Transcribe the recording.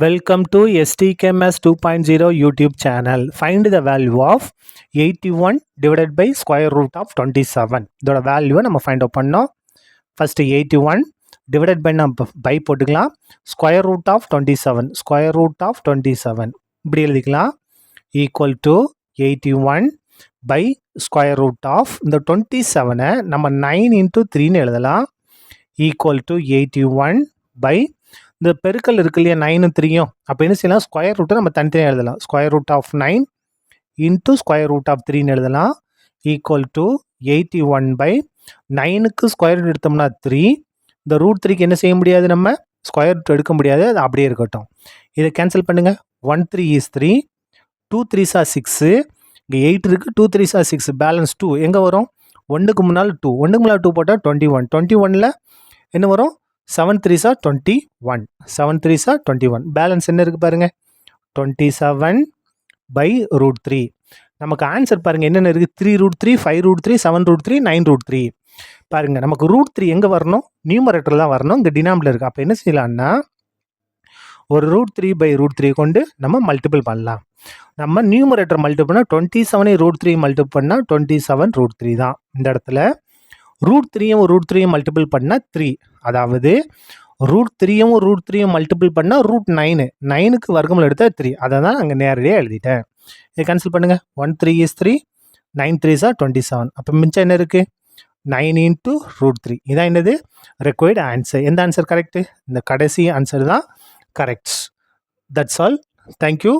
Welcome to STKMS 2.0 YouTube channel. Find the value of 81 divided by square root of 27. இதோட வேல்யூவை நம்ம find out பண்ணோம். First 81 divided by நம்ம by போட்டுக்கலாம். Square root of 27 square root of 27 இப்படி எழுதிக்கலாம். Equal to 81 by square root of இந்த 27 நம்ம 9 இன்ட்டு 3ன்னு எழுதலாம். ஈக்குவல் டு 81 பை இந்த பெருக்கல் இருக்கு இல்லையா 9 3யும் அப்போ என்ன செய்யலாம், ஸ்கொயர் ரூட்டை நம்ம தனித்தனியாக எழுதலாம். Square root of 9 into square root of 3ன்னு எழுதலாம். ஈக்குவல் டு 81 பை 9க்கு ஸ்கொயர் ரூட் எடுத்தோம்னா 3, இந்த ரூட் 3க்கு என்ன செய்ய முடியாது, நம்ம ஸ்கொயர் ரூட் எடுக்க முடியாது, அது அப்படியே இருக்கட்டும். இதை கேன்சல் பண்ணுங்கள். 1 3 is 3, 2 3s are 6, இங்கே 8 இருக்குது, 2 3s are 6, பேலன்ஸ் 2 எங்கே வரும், 1க்கு முன்னால் 2, 1க்கு முன்னால் 2 போட்டால் 21, 21ல் என்ன வரும், 7 3s are 21, 7 3s are 21, balance என்ன இருக்குது பாருங்கள், 27 பை ரூட் 3. நமக்கு ஆன்சர் பாருங்கள் என்னென்ன இருக்குது, 3 ரூட் 3, 5 ரூட் 3, 7 ரூட் 3, 9 ரூட் 3. பாருங்கள் நமக்கு ரூட் 3 எங்கே வரணும், நியூமரேட்டர் தான் வரணும், இங்கே டினாமில் இருக்குது. அப்போ என்ன செய்யலாம்னா ஒரு ரூட் 3 பை ரூட் 3 கொண்டு நம்ம மல்டிபிள் பண்ணலாம். நம்ம நியூமரேட்டர் மல்டிபிள் பண்ணால் 27 ரூட் 3 மல்டிபிள் பண்ணால் 27 ரூட் 3 தான். இந்த இடத்துல ரூட் 3யும் ரூட் 3யும் மல்டிபிள் பண்ணால் 3, அதாவது ரூட் 3யும் ரூட் 3யும் மல்டிபிள் பண்ணால் ரூட் 9, 9க்கு வர்க்கங்கள் எடுத்தால் 3, அதை தான் அங்கே நேரடியாக எழுதிட்டேன். இதை கேன்சல் பண்ணுங்கள். 1 3 is 3, 9 3s are 27. அப்போ மிச்சம் என்ன இருக்குது, 9 இன்ட்டு ரூட் 3. இதான் என்னது ரெக்வயர்டு ஆன்சர். எந்த ஆன்சர் கரெக்டு, இந்த கடைசி ஆன்சர் தான் கரெக்ட். That's all. தேங்க்யூ.